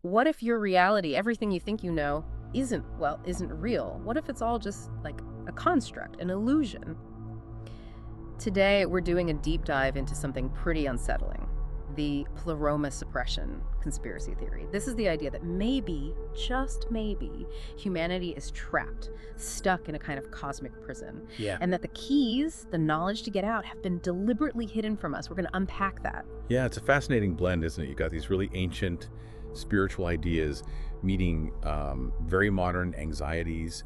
What if your reality, everything you think you know, isn't real? What if it's all just like a construct, an illusion? Today, we're doing a deep dive into something pretty unsettling, the Pleroma suppression conspiracy theory. This is the idea that maybe, just maybe, humanity is trapped, stuck in a kind of cosmic prison. Yeah. And that the keys, the knowledge to get out, have been deliberately hidden from us. We're going to unpack that. Yeah, it's a fascinating blend, isn't it? You got these really ancient spiritual ideas meeting very modern anxieties,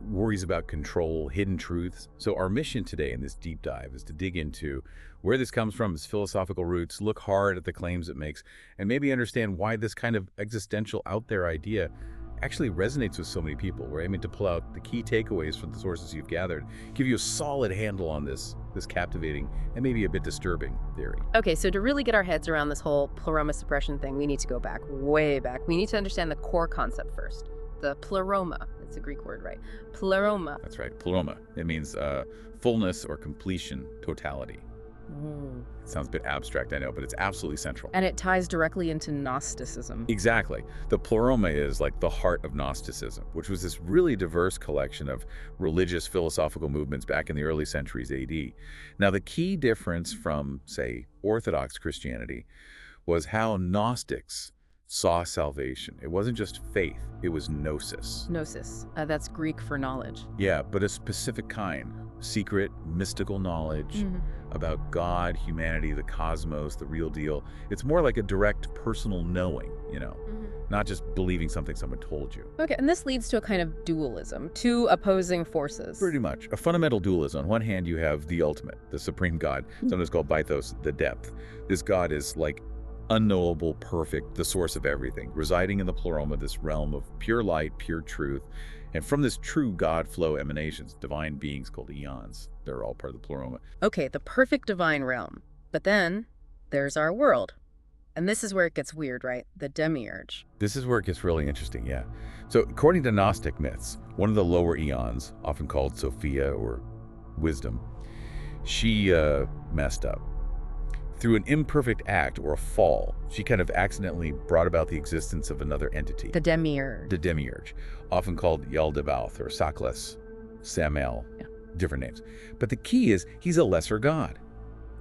worries about control, hidden truths. So our mission today in this deep dive is to dig into where this comes from, its philosophical roots, look hard at the claims it makes, and maybe understand why this kind of existential out there idea actually resonates with so many people. We're aiming to pull out the key takeaways from the sources you've gathered, give you a solid handle on this captivating and maybe a bit disturbing theory. Okay, so to really get our heads around this whole Pleroma suppression thing, we need to go back, way back. We need to understand the core concept first. The Pleroma. It's a Greek word, right? Pleroma. That's right, Pleroma. It means fullness or completion, totality. It sounds a bit abstract, I know, but it's absolutely central. And it ties directly into Gnosticism. Exactly. The Pleroma is like the heart of Gnosticism, which was this really diverse collection of religious philosophical movements back in the early centuries AD. Now, the key difference from, say, Orthodox Christianity was how Gnostics saw salvation. It wasn't just faith, it was gnosis. Gnosis. That's Greek for knowledge. Yeah, but a specific kind. Secret, mystical knowledge about God, humanity, the cosmos, the real deal. It's more like a direct personal knowing, not just believing something someone told you. Okay, and this leads to a kind of dualism, two opposing forces. Pretty much. A fundamental dualism. On one hand, you have the ultimate, the supreme God, sometimes called Bythos, the depth. This God is like unknowable, perfect, the source of everything, residing in the Pleroma, this realm of pure light, pure truth. And from this true God flow emanations, divine beings called eons. They're all part of the Pleroma. Okay, the perfect divine realm. But then there's our world. And this is where it gets weird, right? The demiurge. This is where it gets really interesting, yeah. So according to Gnostic myths, one of the lower eons, often called Sophia or wisdom, she messed up. Through an imperfect act or a fall, she kind of accidentally brought about the existence of another entity. The demiurge. The demiurge, often called Yaldabaoth or Saklas, Samael, different names. But the key is he's a lesser god.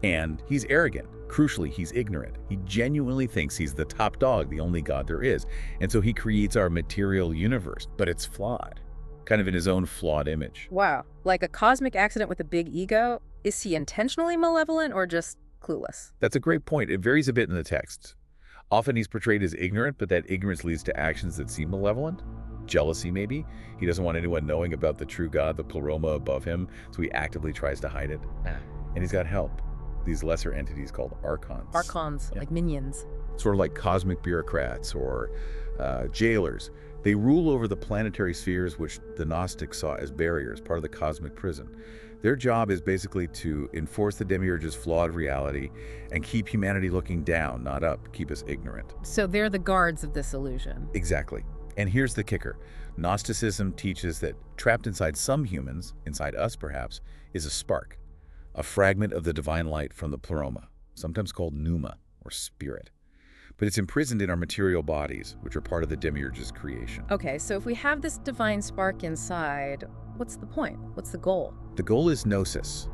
And he's arrogant. Crucially, he's ignorant. He genuinely thinks he's the top dog, the only god there is. And so he creates our material universe, but it's flawed, kind of in his own flawed image. Wow. Like a cosmic accident with a big ego? Is he intentionally malevolent or just clueless? That's a great point. It varies a bit in the text. Often he's portrayed as ignorant, but that ignorance leads to actions that seem malevolent. Jealousy, maybe. He doesn't want anyone knowing about the true God, the Pleroma above him, so he actively tries to hide it. And he's got help. These lesser entities called archons. Archons, like minions. Sort of like cosmic bureaucrats or jailers. They rule over the planetary spheres which the Gnostics saw as barriers, part of the cosmic prison. Their job is basically to enforce the demiurge's flawed reality and keep humanity looking down, not up, keep us ignorant. So they're the guards of this illusion. Exactly. And here's the kicker. Gnosticism teaches that trapped inside some humans, inside us perhaps, is a spark, a fragment of the divine light from the Pleroma, sometimes called pneuma, or spirit. But it's imprisoned in our material bodies, which are part of the demiurge's creation. Okay, so if we have this divine spark inside, what's the point? What's the goal? The goal is gnosis,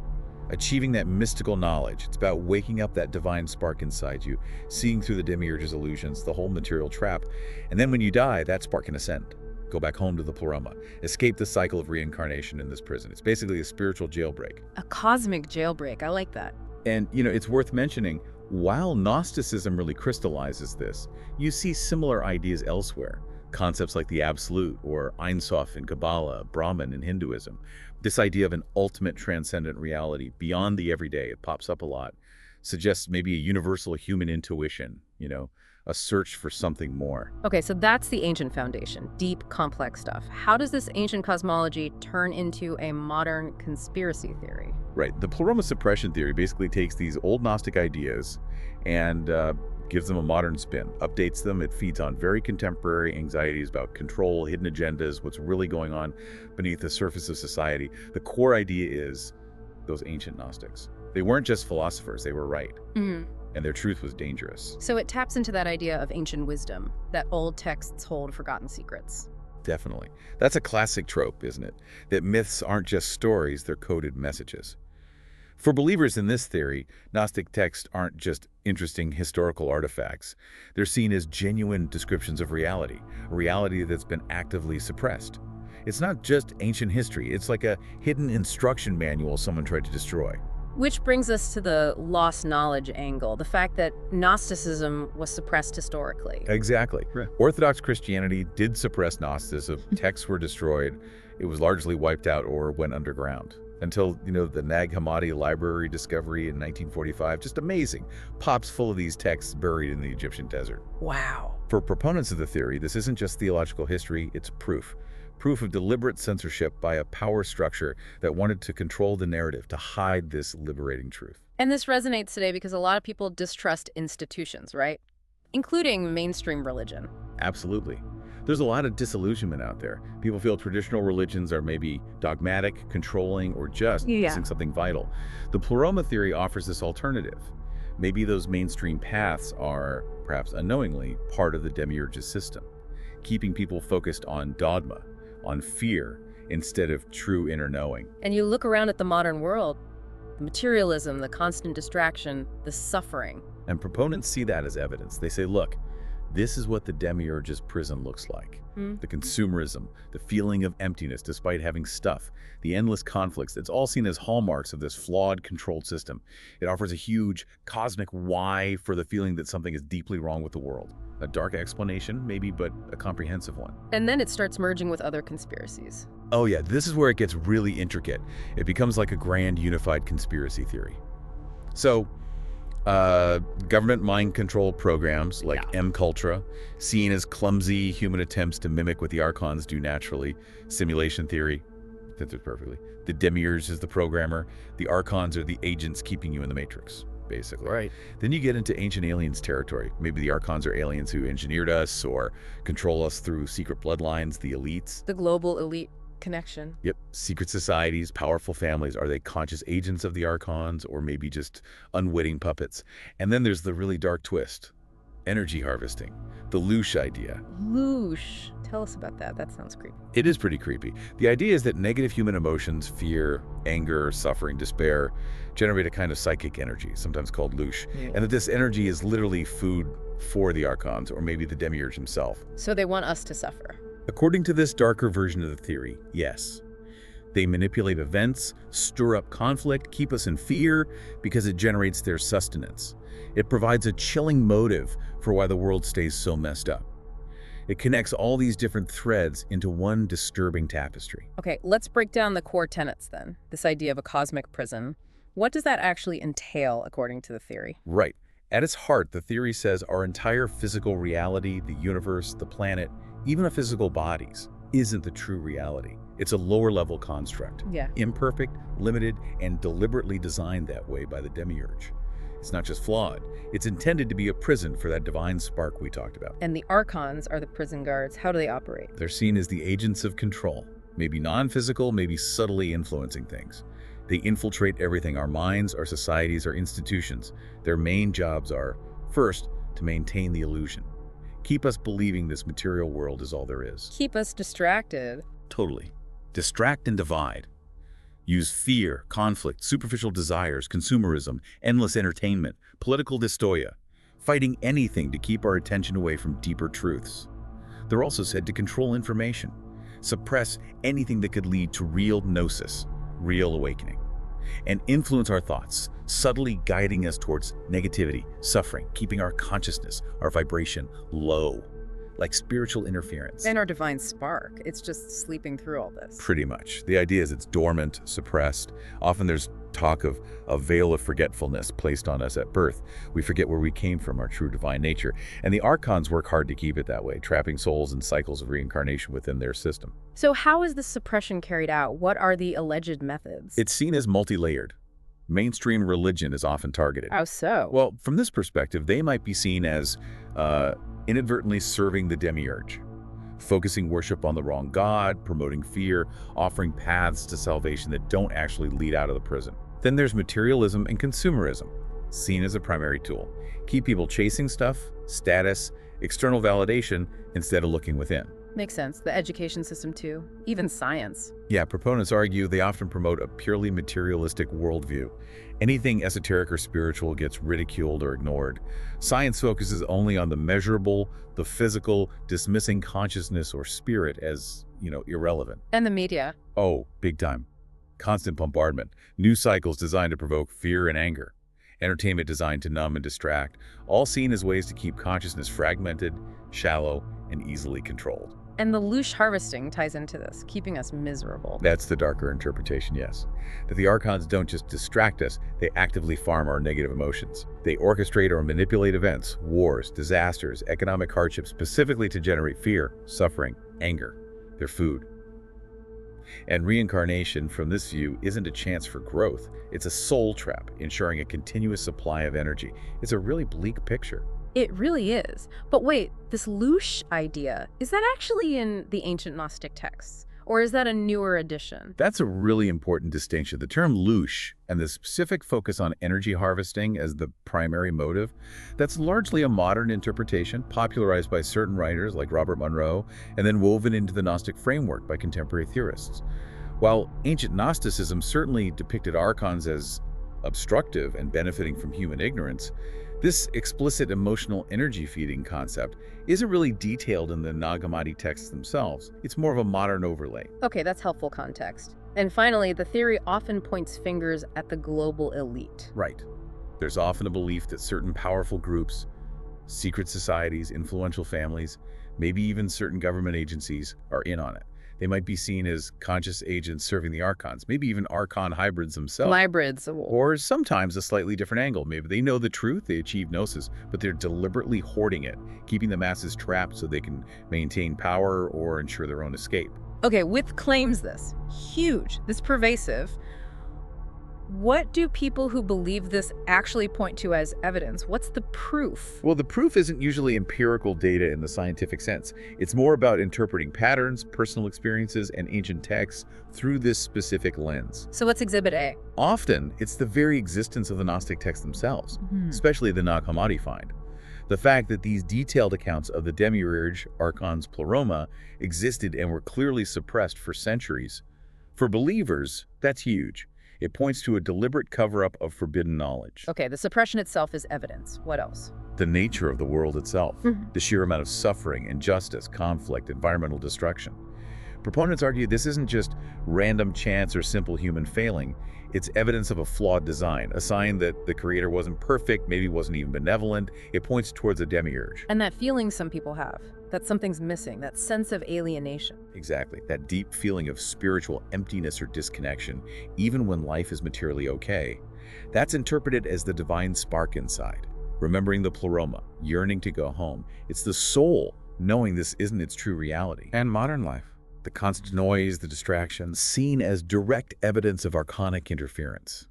achieving that mystical knowledge. It's about waking up that divine spark inside you, seeing through the demiurge's illusions, the whole material trap. And then when you die, that spark can ascend. Go back home to the Pleroma. Escape the cycle of reincarnation in this prison. It's basically a spiritual jailbreak. A cosmic jailbreak. I like that. And, it's worth mentioning, while Gnosticism really crystallizes this, you see similar ideas elsewhere. Concepts like the Absolute or Ein Sof in Kabbalah, Brahman in Hinduism. This idea of an ultimate transcendent reality beyond the everyday, it pops up a lot, suggests maybe a universal human intuition, a search for something more. Okay, so that's the ancient foundation, deep, complex stuff. How does this ancient cosmology turn into a modern conspiracy theory? Right. The Pleroma suppression theory basically takes these old Gnostic ideas and gives them a modern spin, updates them. It feeds on very contemporary anxieties about control, hidden agendas, what's really going on beneath the surface of society. The core idea is those ancient Gnostics. They weren't just philosophers, they were right. and their truth was dangerous. So it taps into that idea of ancient wisdom, that old texts hold forgotten secrets. Definitely. That's a classic trope, isn't it? That myths aren't just stories, they're coded messages. For believers in this theory, Gnostic texts aren't just interesting historical artifacts. They're seen as genuine descriptions of reality, a reality that's been actively suppressed. It's not just ancient history, it's like a hidden instruction manual someone tried to destroy. Which brings us to the lost knowledge angle, the fact that Gnosticism was suppressed historically. Exactly. Right. Orthodox Christianity did suppress Gnosticism. Texts were destroyed. It was largely wiped out or went underground. Until, the Nag Hammadi library discovery in 1945. Just amazing. Pops full of these texts buried in the Egyptian desert. Wow. For proponents of the theory, this isn't just theological history, it's proof. Proof of deliberate censorship by a power structure that wanted to control the narrative, to hide this liberating truth. And this resonates today because a lot of people distrust institutions, right? Including mainstream religion. Absolutely. There's a lot of disillusionment out there. People feel traditional religions are maybe dogmatic, controlling, or just missing something vital. The Pleroma theory offers this alternative. Maybe those mainstream paths are, perhaps unknowingly, part of the demiurge's system, keeping people focused on dogma, on fear, instead of true inner knowing. And you look around at the modern world, the materialism, the constant distraction, the suffering. And proponents see that as evidence. They say, look, this is what the demiurge's prison looks like. The consumerism, the feeling of emptiness despite having stuff, the endless conflicts, it's all seen as hallmarks of this flawed, controlled system. It offers a huge cosmic why for the feeling that something is deeply wrong with the world. A dark explanation, maybe, but a comprehensive one. And then it starts merging with other conspiracies. Oh yeah, this is where it gets really intricate. It becomes like a grand unified conspiracy theory. So, government mind control programs like M-Cultura, seen as clumsy human attempts to mimic what the Archons do naturally. Simulation theory, fits it perfectly. The demiurge is the programmer. The Archons are the agents keeping you in the Matrix, basically. Right. Then you get into ancient aliens territory. Maybe the Archons are aliens who engineered us or control us through secret bloodlines, the elites. The global elite connection. Yep. Secret societies, powerful families. Are they conscious agents of the Archons or maybe just unwitting puppets? And then there's the really dark twist. Energy harvesting. The loosh idea. Loosh. Tell us about that. That sounds creepy. It is pretty creepy. The idea is that negative human emotions, fear, anger, suffering, despair, generate a kind of psychic energy, sometimes called loosh. And that this energy is literally food for the Archons or maybe the demiurge himself. So they want us to suffer. According to this darker version of the theory, yes. They manipulate events, stir up conflict, keep us in fear because it generates their sustenance. It provides a chilling motive for why the world stays so messed up. It connects all these different threads into one disturbing tapestry. Okay, let's break down the core tenets then. This idea of a cosmic prison. What does that actually entail according to the theory? Right. At its heart, the theory says our entire physical reality, the universe, the planet, even our physical bodies, isn't the true reality. It's a lower-level construct. Imperfect, limited, and deliberately designed that way by the demiurge. It's not just flawed. It's intended to be a prison for that divine spark we talked about. And the Archons are the prison guards. How do they operate? They're seen as the agents of control. Maybe non-physical, maybe subtly influencing things. They infiltrate everything, our minds, our societies, our institutions. Their main jobs are, first, to maintain the illusion. Keep us believing this material world is all there is. Keep us distracted. Totally. Distract and divide. Use fear, conflict, superficial desires, consumerism, endless entertainment, political dystoia, fighting anything to keep our attention away from deeper truths. They're also said to control information, suppress anything that could lead to real gnosis, real awakening, and influence our thoughts, subtly guiding us towards negativity, suffering, keeping our consciousness, our vibration low, like spiritual interference. And our divine spark. It's just sleeping through all this. Pretty much. The idea is it's dormant, suppressed. Often there's talk of a veil of forgetfulness placed on us at birth. We forget where we came from, our true divine nature. And the Archons work hard to keep it that way, trapping souls in cycles of reincarnation within their system. So how is this suppression carried out? What are the alleged methods? It's seen as multi-layered. Mainstream religion is often targeted. How so? Well, from this perspective, they might be seen as inadvertently serving the demiurge, focusing worship on the wrong god, promoting fear, offering paths to salvation that don't actually lead out of the prison. Then there's materialism and consumerism. seen as a primary tool. Keep people chasing stuff, status, external validation, instead of looking within. Makes sense. The education system too, even science. Yeah, proponents argue they often promote a purely materialistic worldview. Anything esoteric or spiritual gets ridiculed or ignored. Science focuses only on the measurable, the physical, dismissing consciousness or spirit as, irrelevant. And the media. Oh, big time. Constant bombardment. News cycles designed to provoke fear and anger. Entertainment designed to numb and distract, all seen as ways to keep consciousness fragmented, shallow, and easily controlled. And the louche harvesting ties into this, keeping us miserable. That's the darker interpretation, yes. That the archons don't just distract us, they actively farm our negative emotions. They orchestrate or manipulate events, wars, disasters, economic hardships, specifically to generate fear, suffering, anger. They're food. And reincarnation, from this view, isn't a chance for growth. It's a soul trap, ensuring a continuous supply of energy. It's a really bleak picture. It really is. But wait, this louche idea, is that actually in the ancient Gnostic texts? Or is that a newer addition? That's a really important distinction. The term louche and the specific focus on energy harvesting as the primary motive, that's largely a modern interpretation popularized by certain writers like Robert Monroe and then woven into the Gnostic framework by contemporary theorists. While ancient Gnosticism certainly depicted archons as obstructive and benefiting from human ignorance, this explicit emotional energy feeding concept isn't really detailed in the Nag Hammadi texts themselves. It's more of a modern overlay. Okay, that's helpful context. And finally, the theory often points fingers at the global elite. Right. There's often a belief that certain powerful groups, secret societies, influential families, maybe even certain government agencies are in on it. They might be seen as conscious agents serving the archons, maybe even archon hybrids themselves. Hybrids. Or sometimes a slightly different angle. Maybe they know the truth, they achieve gnosis, but they're deliberately hoarding it, keeping the masses trapped so they can maintain power or ensure their own escape. Okay, with claims this huge, this pervasive, what do people who believe this actually point to as evidence? What's the proof? Well, the proof isn't usually empirical data in the scientific sense. It's more about interpreting patterns, personal experiences, and ancient texts through this specific lens. So what's Exhibit A? Often, it's the very existence of the Gnostic texts themselves, especially the Nag Hammadi find. The fact that these detailed accounts of the demiurge, archons Pleroma, existed and were clearly suppressed for centuries. For believers, that's huge. It points to a deliberate cover-up of forbidden knowledge. Okay, the suppression itself is evidence. What else? The nature of the world itself, the sheer amount of suffering, injustice, conflict, environmental destruction. Proponents argue this isn't just random chance or simple human failing. It's evidence of a flawed design, a sign that the creator wasn't perfect, maybe wasn't even benevolent. It points towards a demiurge. And that feeling some people have, that something's missing, that sense of alienation. Exactly, that deep feeling of spiritual emptiness or disconnection, even when life is materially okay. That's interpreted as the divine spark inside, remembering the Pleroma, yearning to go home. It's the soul knowing this isn't its true reality. And modern life, the constant noise, the distractions, seen as direct evidence of archonic interference.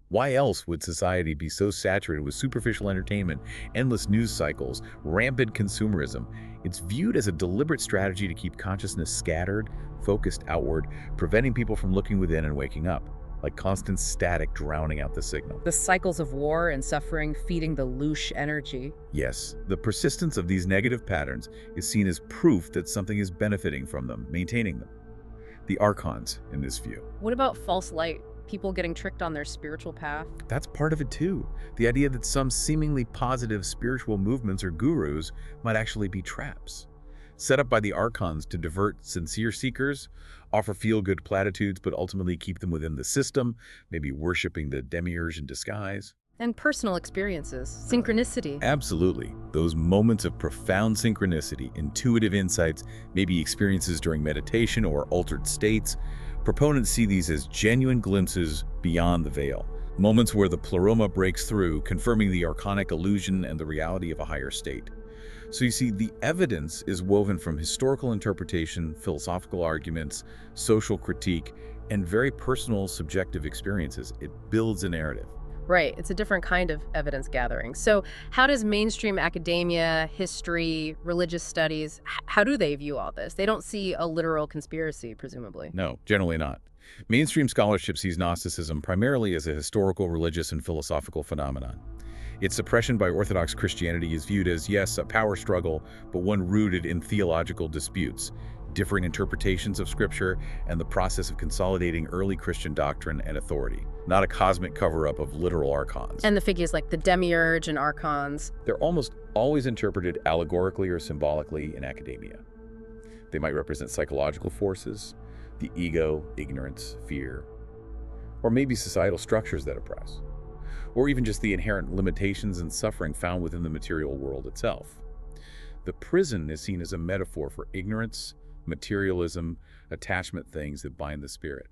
Why else would society be so saturated with superficial entertainment, endless news cycles, rampant consumerism? It's viewed as a deliberate strategy to keep consciousness scattered, focused outward, preventing people from looking within and waking up, like constant static drowning out the signal. The cycles of war and suffering feeding the louche energy. Yes, the persistence of these negative patterns is seen as proof that something is benefiting from them, maintaining them. The archons, in this view. What about false light? People getting tricked on their spiritual path? That's part of it too. The idea that some seemingly positive spiritual movements or gurus might actually be traps, set up by the archons to divert sincere seekers, offer feel-good platitudes, but ultimately keep them within the system, maybe worshiping the demiurge in disguise. And personal experiences, synchronicity. Absolutely. Those moments of profound synchronicity, intuitive insights, maybe experiences during meditation or altered states. Proponents see these as genuine glimpses beyond the veil, moments where the Pleroma breaks through, confirming the archonic illusion and the reality of a higher state. So you see, the evidence is woven from historical interpretation, philosophical arguments, social critique, and very personal subjective experiences. It builds a narrative. Right, it's a different kind of evidence gathering. So how does mainstream academia, history, religious studies, how do they view all this? They don't see a literal conspiracy, presumably. No, generally not. Mainstream scholarship sees Gnosticism primarily as a historical, religious, and philosophical phenomenon. Its suppression by Orthodox Christianity is viewed as, yes, a power struggle, but one rooted in theological disputes, different interpretations of Scripture, and the process of consolidating early Christian doctrine and authority, not a cosmic cover-up of literal archons. And the figures like the demiurge and archons. They're almost always interpreted allegorically or symbolically in academia. They might represent psychological forces, the ego, ignorance, fear, or maybe societal structures that oppress, or even just the inherent limitations and suffering found within the material world itself. The prison is seen as a metaphor for ignorance, materialism, attachment things that bind the spirit,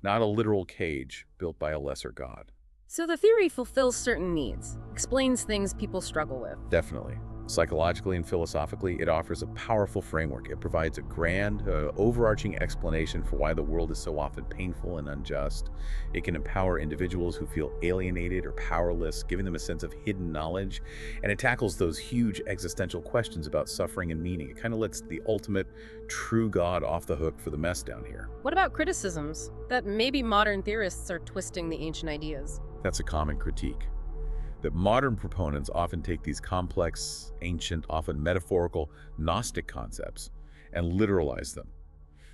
not a literal cage built by a lesser god. So the theory fulfills certain needs, explains things people struggle with. Definitely. Psychologically and philosophically, it offers a powerful framework. It provides a grand, overarching explanation for why the world is so often painful and unjust. It can empower individuals who feel alienated or powerless, giving them a sense of hidden knowledge. And it tackles those huge existential questions about suffering and meaning. It kind of lets the ultimate true God off the hook for the mess down here. What about criticisms that maybe modern theorists are twisting the ancient ideas? That's a common critique. That modern proponents often take these complex, ancient, often metaphorical, Gnostic concepts and literalize them.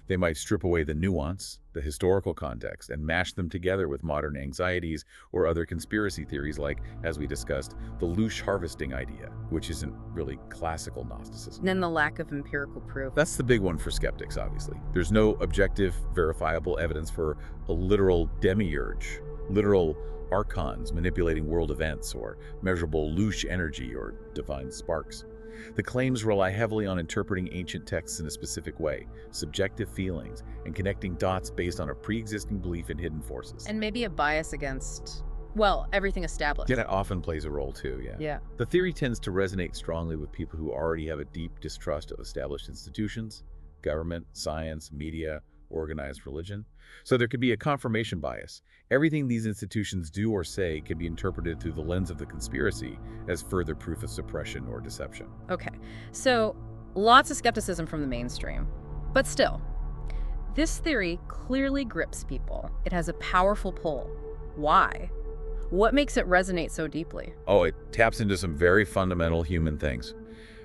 They might strip away the nuance, the historical context, and mash them together with modern anxieties or other conspiracy theories like, as we discussed, the loosh harvesting idea, which isn't really classical Gnosticism. And then the lack of empirical proof. That's the big one for skeptics, obviously. There's no objective, verifiable evidence for a literal demiurge, literal archons manipulating world events, or measurable loosh energy or divine sparks. The claims rely heavily on interpreting ancient texts in a specific way, subjective feelings, and connecting dots based on a pre-existing belief in hidden forces. And maybe a bias against, well, everything established. Yeah, that often plays a role too, Yeah. The theory tends to resonate strongly with people who already have a deep distrust of established institutions, government, science, media, organized religion. So there could be a confirmation bias. Everything these institutions do or say can be interpreted through the lens of the conspiracy as further proof of suppression or deception. Okay, so lots of skepticism from the mainstream. But still, this theory clearly grips people. It has a powerful pull. Why? What makes it resonate so deeply? Oh, it taps into some very fundamental human things.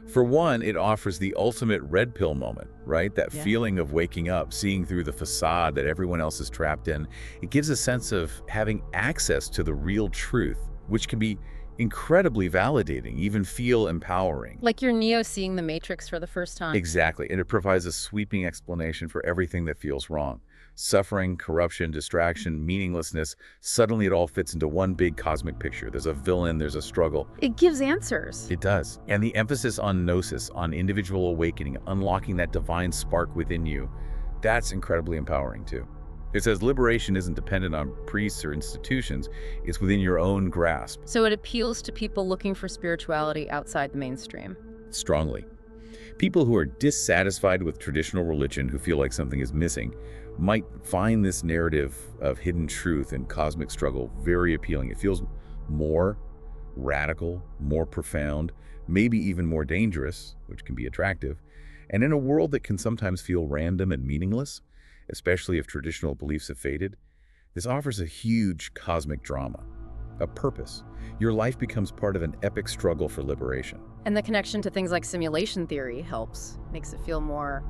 For one, it offers the ultimate red pill moment, right? That feeling of waking up, seeing through the facade that everyone else is trapped in. It gives a sense of having access to the real truth, which can be incredibly validating, even feel empowering. Like you're Neo seeing the Matrix for the first time. Exactly, and it provides a sweeping explanation for everything that feels wrong. Suffering, corruption, distraction, meaninglessness, suddenly it all fits into one big cosmic picture. There's a villain, there's a struggle. It gives answers. It does. And the emphasis on gnosis, on individual awakening, unlocking that divine spark within you, that's incredibly empowering too. It says liberation isn't dependent on priests or institutions, it's within your own grasp. So it appeals to people looking for spirituality outside the mainstream. Strongly. People who are dissatisfied with traditional religion, who feel like something is missing, might find this narrative of hidden truth and cosmic struggle very appealing. It feels more radical, more profound, maybe even more dangerous, which can be attractive. And in a world that can sometimes feel random and meaningless, especially if traditional beliefs have faded, this offers a huge cosmic drama, a purpose. Your life becomes part of an epic struggle for liberation. And the connection to things like simulation theory helps, makes it feel more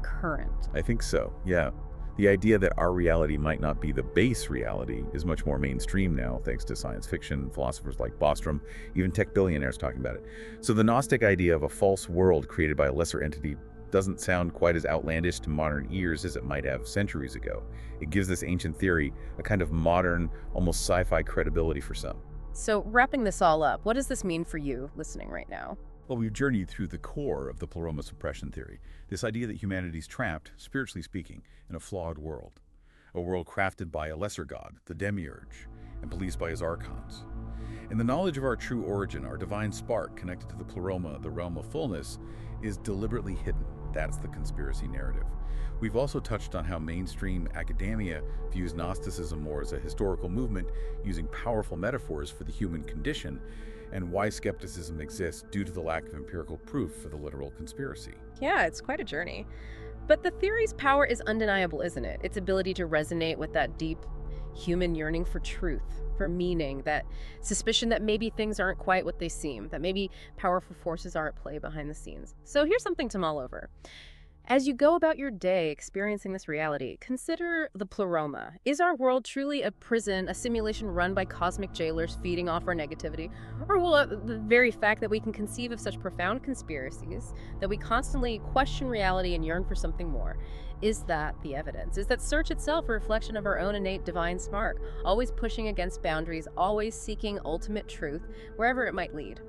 current. I think so, yeah. The idea that our reality might not be the base reality is much more mainstream now, thanks to science fiction, philosophers like Bostrom, even tech billionaires talking about it. So the Gnostic idea of a false world created by a lesser entity doesn't sound quite as outlandish to modern ears as it might have centuries ago. It gives this ancient theory a kind of modern, almost sci-fi credibility for some. So wrapping this all up, what does this mean for you listening right now? Well, we've journeyed through the core of the Pleroma suppression theory, this idea that humanity's trapped, spiritually speaking, in a flawed world. A world crafted by a lesser god, the demiurge, and policed by his archons. And the knowledge of our true origin, our divine spark connected to the Pleroma, the realm of fullness, is deliberately hidden. That's the conspiracy narrative. We've also touched on how mainstream academia views Gnosticism more as a historical movement using powerful metaphors for the human condition, and why skepticism exists due to the lack of empirical proof for the literal conspiracy. Yeah, it's quite a journey. But the theory's power is undeniable, isn't it? Its ability to resonate with that deep human yearning for truth. for meaning, that suspicion that maybe things aren't quite what they seem, that maybe powerful forces are at play behind the scenes. So here's something to mull over. As you go about your day experiencing this reality, consider the Pleroma. Is our world truly a prison, a simulation run by cosmic jailers feeding off our negativity? Or will the very fact that we can conceive of such profound conspiracies, that we constantly question reality and yearn for something more, is that the evidence? Is that search itself a reflection of our own innate divine spark, always pushing against boundaries, always seeking ultimate truth, wherever it might lead?